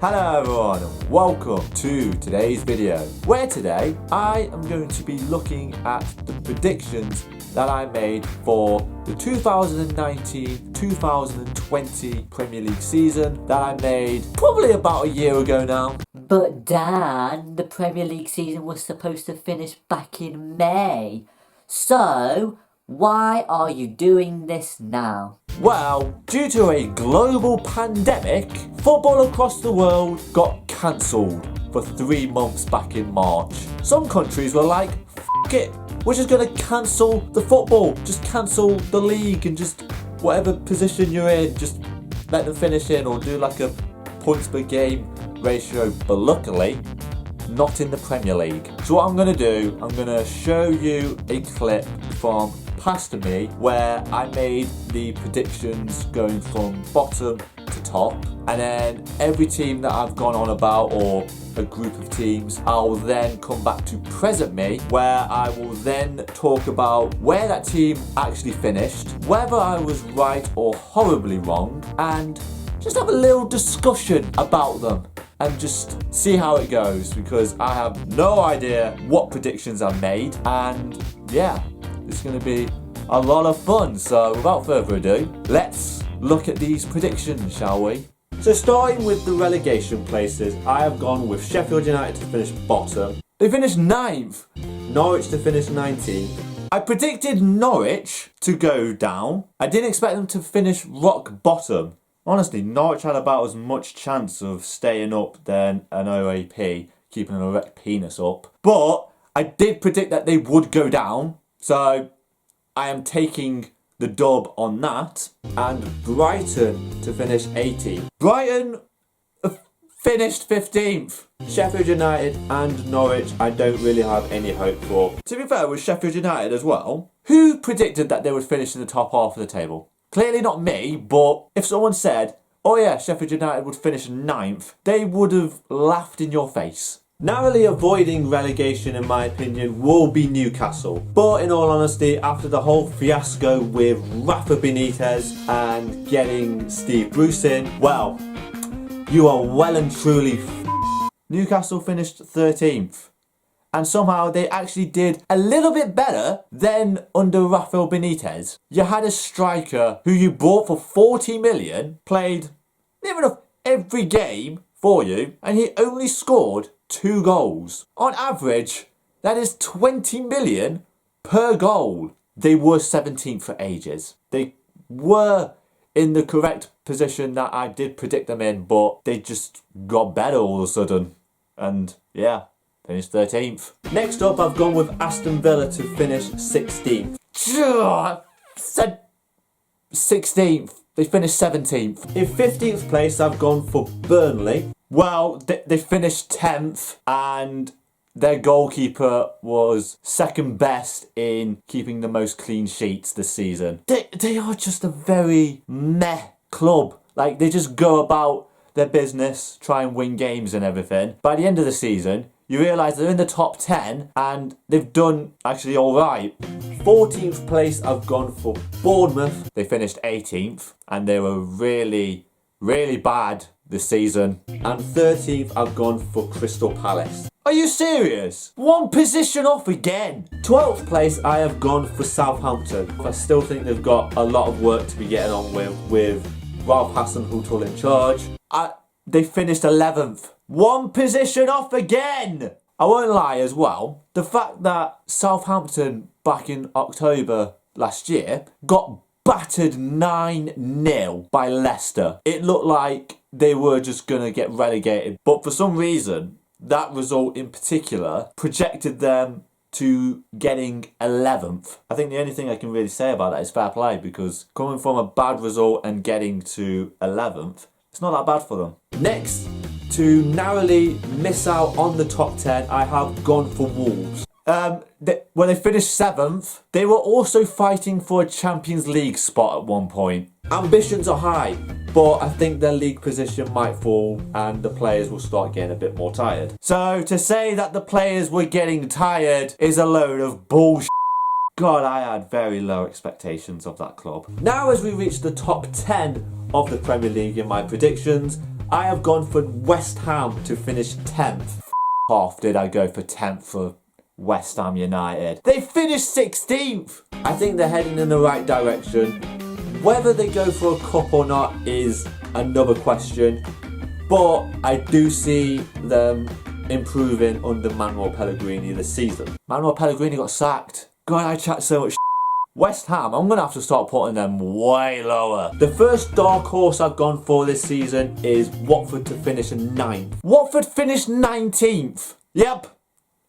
Hello everyone and welcome to today's video, where today I am going to be looking at the predictions that I made for the 2019-2020 Premier League season that I made probably about a year ago now. But Dan, the Premier League season was supposed to finish back in May. So, why are you doing this now? Well, due to a global pandemic, football across the world got cancelled for 3 months back in March. Some countries were like, F it, we're just going to cancel the football, just cancel the league and just whatever position you're in, just let them finish in or do like a points per game ratio. But luckily, not in the Premier League. So what I'm going to do, I'm going to show you a clip from Past Me where I made the predictions going from bottom to top, and then every team that I've gone on about or a group of teams, I'll then come back to present me where I will then talk about where that team actually finished, whether I was right or horribly wrong, and just have a little discussion about them and just see how it goes, because I have no idea what predictions I've made, and yeah, it's going to be a lot of fun. So without further ado, let's look at these predictions, shall we? So starting with the relegation places, I have gone with Sheffield United to finish bottom. They finished 9th. Norwich to finish 19th. I predicted Norwich to go down. I didn't expect them to finish rock bottom. Honestly, Norwich had about as much chance of staying up than an OAP keeping an erect penis up. But I did predict that they would go down. So I am taking the dub on that. And Brighton to finish 18th. Brighton finished 15th. Sheffield United and Norwich I don't really have any hope for. To be fair with Sheffield United as well, who predicted that they would finish in the top half of the table? Clearly not me, but if someone said, oh yeah, Sheffield United would finish 9th, they would have laughed in your face. Narrowly avoiding relegation, in my opinion, will be Newcastle. But in all honesty, after the whole fiasco with Rafa Benitez and getting Steve Bruce in, well, you are well and truly Newcastle finished 13th. And somehow they actually did a little bit better than under Rafael Benitez. You had a striker who you bought for 40 million, played near enough every game for you, and he only scored 2 goals. On average, that is 20 million per goal. They were 17th for ages. They were in the correct position that I did predict them in, but they just got better all of a sudden. And yeah, finished 13th. Next up, I've gone with Aston Villa to finish 16th. Said 16th. They finished 17th. In 15th place, I've gone for Burnley. Well, they finished 10th, and their goalkeeper was second best in keeping the most clean sheets this season. They are just a very meh club. Like, they just go about their business, try and win games and everything. By the end of the season, you realise they're in the top 10 and they've done actually alright. 14th place I've gone for Bournemouth. They finished 18th and they were really, really bad this season. And 13th I've gone for Crystal Palace. Are you serious? 1 position off again. 12th place I have gone for Southampton. I still think they've got a lot of work to be getting on with Ralph Hasenhüttl in charge. They finished 11th. 1 position off again! I won't lie as well, the fact that Southampton back in October last year got battered 9-0 by Leicester. It looked like they were just going to get relegated, but for some reason, that result in particular projected them to getting 11th. I think the only thing I can really say about that is fair play, because coming from a bad result and getting to 11th, it's not that bad for them. Next, to narrowly miss out on the top 10, I have gone for Wolves. When they finished 7th, they were also fighting for a Champions League spot at one point. Ambitions are high, but I think their league position might fall and the players will start getting a bit more tired. So to say that the players were getting tired is a load of bullshit. God, I had very low expectations of that club. Now as we reach the top 10 of the Premier League in my predictions, I have gone for West Ham to finish 10th. Off did I go for 10th for West Ham United. They finished 16th. I think they're heading in the right direction. Whether they go for a cup or not is another question. But I do see them improving under Manuel Pellegrini this season. Manuel Pellegrini got sacked. God, I chat so much. West Ham, I'm going to have to start putting them way lower. The first dark horse I've gone for this season is Watford to finish 9th. Watford finished 19th. Yep,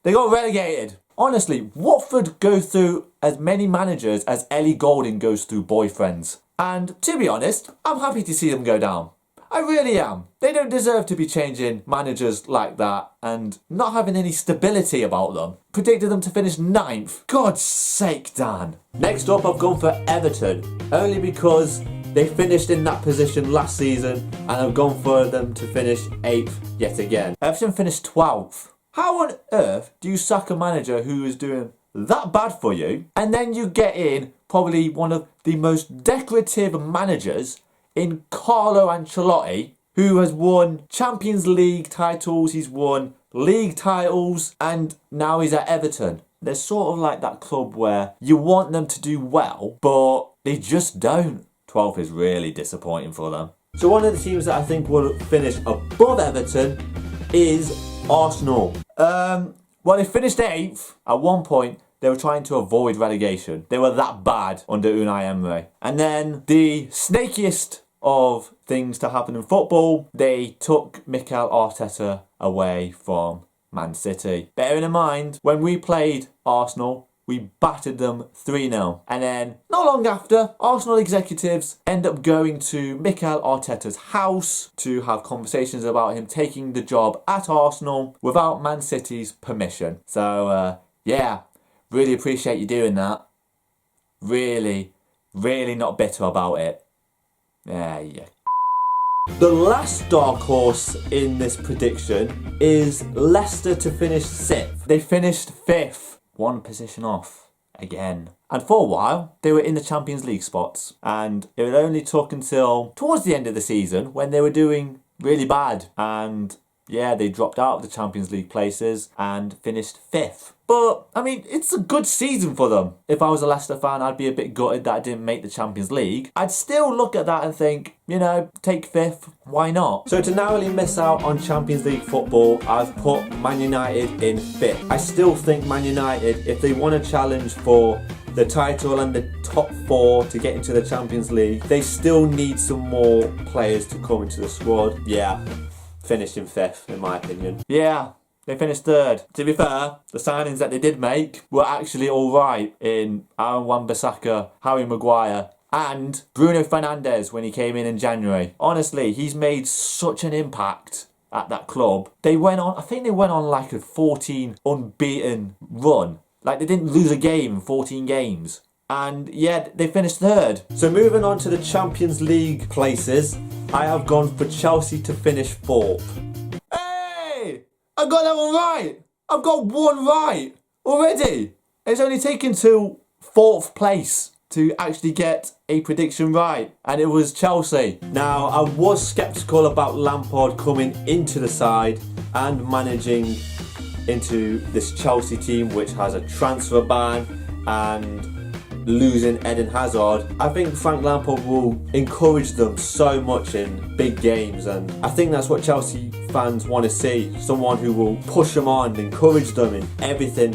they got relegated. Honestly, Watford go through as many managers as Ellie Goulding goes through boyfriends. And to be honest, I'm happy to see them go down. I really am. They don't deserve to be changing managers like that and not having any stability about them. Predicted them to finish 9th. God's sake, Dan. Next up, I've gone for Everton. Only because they finished in that position last season and I've gone for them to finish 8th yet again. Everton finished 12th. How on earth do you sack a manager who is doing that bad for you and then you get in probably one of the most decorative managers in Carlo Ancelotti, who has won Champions League titles, he's won league titles, and now he's at Everton. They're sort of like that club where you want them to do well, but they just don't. 12th is really disappointing for them. So one of the teams that I think will finish above Everton is Arsenal. Well, they finished 8th. At one point, they were trying to avoid relegation. They were that bad under Unai Emery. And then the snakiest of things to happen in football, they took Mikel Arteta away from Man City. Bearing in mind, when we played Arsenal, we battered them 3-0. And then, not long after, Arsenal executives end up going to Mikel Arteta's house to have conversations about him taking the job at Arsenal without Man City's permission. So, yeah, really appreciate you doing that. Really, really not bitter about it. Yeah. The last dark horse in this prediction is Leicester to finish 6th. They finished 5th, one position off again. And for a while, they were in the Champions League spots. And it only took until towards the end of the season when they were doing really bad. And yeah, they dropped out of the Champions League places and finished 5th. But, I mean, it's a good season for them. If I was a Leicester fan, I'd be a bit gutted that I didn't make the Champions League. I'd still look at that and think, you know, take 5th, why not? So to narrowly miss out on Champions League football, I've put Man United in 5th. I still think Man United, if they want to challenge for the title and the top 4 to get into the Champions League, they still need some more players to come into the squad. Yeah, finished in 5th, in my opinion. Yeah. They finished 3rd. To be fair, the signings that they did make were actually alright in Aaron Wan-Bissaka, Harry Maguire, and Bruno Fernandes when he came in January. Honestly, he's made such an impact at that club. I think they went on like a 14 unbeaten run. Like they didn't lose a game in 14 games. And yeah, they finished 3rd. So moving on to the Champions League places, I have gone for Chelsea to finish 4th. I got that one right. I've got one right already. It's only taken to 4th place to actually get a prediction right, and it was Chelsea. Now, I was sceptical about Lampard coming into the side and managing into this Chelsea team, which has a transfer ban and losing Eden Hazard. I think Frank Lampard will encourage them so much in big games, and I think that's what Chelsea fans want to see. Someone who will push them on, encourage them in everything,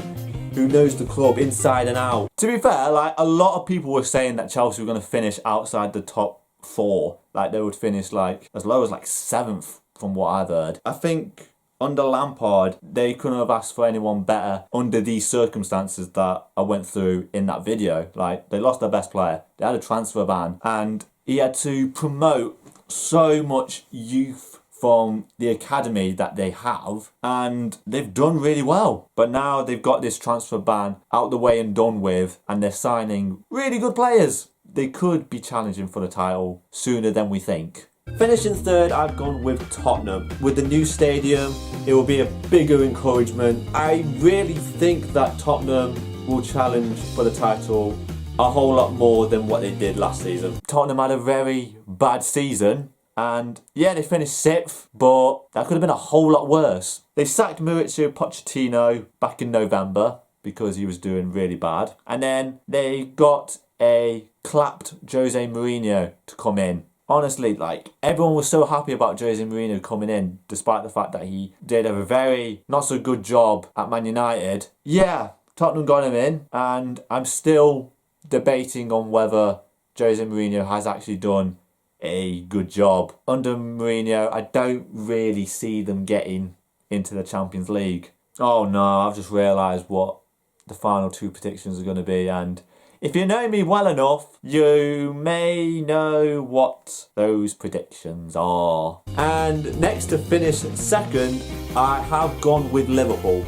who knows the club inside and out. To be fair, like a lot of people were saying that Chelsea were going to finish outside the top 4. Like they would finish like as low as like 7th from what I've heard. I think under Lampard, they couldn't have asked for anyone better under these circumstances that I went through in that video. Like, they lost their best player, they had a transfer ban, and he had to promote so much youth from the academy that they have, and they've done really well. But now they've got this transfer ban out the way and done with, and they're signing really good players. They could be challenging for the title sooner than we think. Finishing 3rd, I've gone with Tottenham. With the new stadium, it will be a bigger encouragement. I really think that Tottenham will challenge for the title a whole lot more than what they did last season. Tottenham had a very bad season, And yeah, they finished 6th, but that could have been a whole lot worse. They sacked Mauricio Pochettino back in November because he was doing really bad. And then they got a clapped Jose Mourinho to come in. Honestly, like, everyone was so happy about Jose Mourinho coming in, despite the fact that he did a very not so good job at Man United. Yeah, Tottenham got him in, and I'm still debating on whether Jose Mourinho has actually done a good job. Under Mourinho, I don't really see them getting into the Champions League. Oh no, I've just realised what the final 2 predictions are going to be, and if you know me well enough, you may know what those predictions are. And next to finish 2nd, I have gone with Liverpool.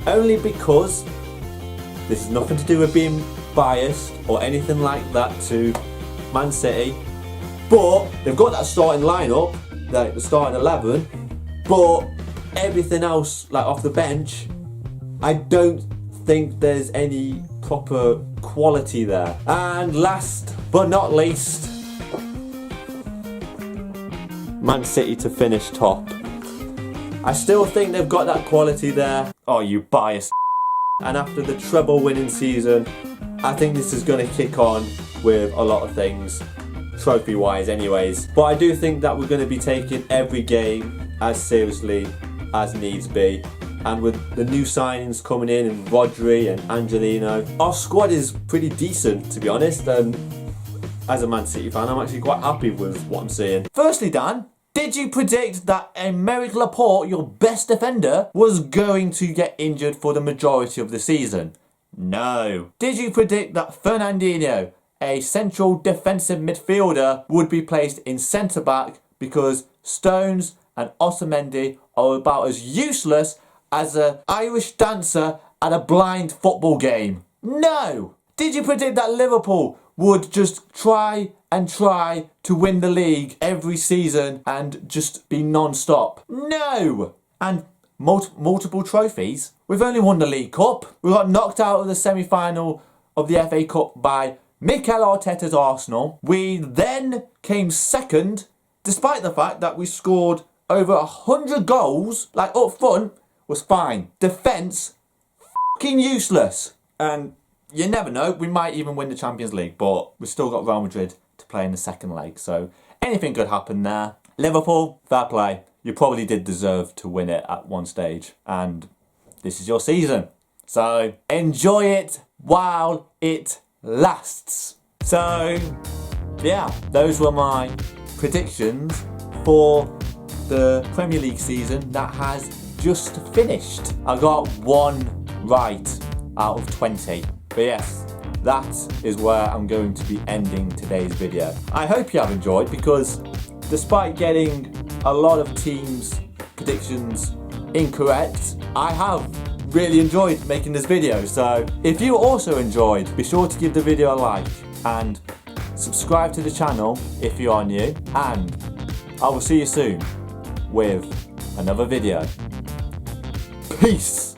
Only because this is nothing to do with being biased or anything like that to Man City. But they've got that starting lineup, like the starting 11, but everything else, like off the bench, I don't think there's any proper quality there. And last but not least, Man City to finish top. I still think they've got that quality there. Oh, you biased. And after the treble winning season, I think this is going to kick on with a lot of things, trophy wise anyways. But I do think that we're going to be taking every game as seriously as needs be. And with the new signings coming in, and Rodri and Angelino, our squad is pretty decent, to be honest. And as a Man City fan, I'm actually quite happy with what I'm seeing. Firstly, Dan, did you predict that Aymeric Laporte, your best defender, was going to get injured for the majority of the season? No. Did you predict that Fernandinho, a central defensive midfielder, would be placed in centre-back because Stones and Otamendi are about as useless as an Irish dancer at a blind football game? No! Did you predict that Liverpool would just try to win the league every season and just be non-stop? No! And multiple trophies? We've only won the League Cup. We got knocked out of the semi-final of the FA Cup by Mikel Arteta's Arsenal. We then came 2nd, despite the fact that we scored over 100 goals, like up front, was fine. Defence, fucking useless. And you never know, we might even win the Champions League, but we've still got Real Madrid to play in the second leg, so anything could happen there. Liverpool, fair play. You probably did deserve to win it at one stage, and this is your season. So enjoy it while it lasts. So yeah, those were my predictions for the Premier League season that has just finished. I got 1 right out of 20. But yes, that is where I'm going to be ending today's video. I hope you have enjoyed, because despite getting a lot of teams' predictions incorrect, I have really enjoyed making this video. So if you also enjoyed, be sure to give the video a like and subscribe to the channel if you are new, and I will see you soon with another video. Peace!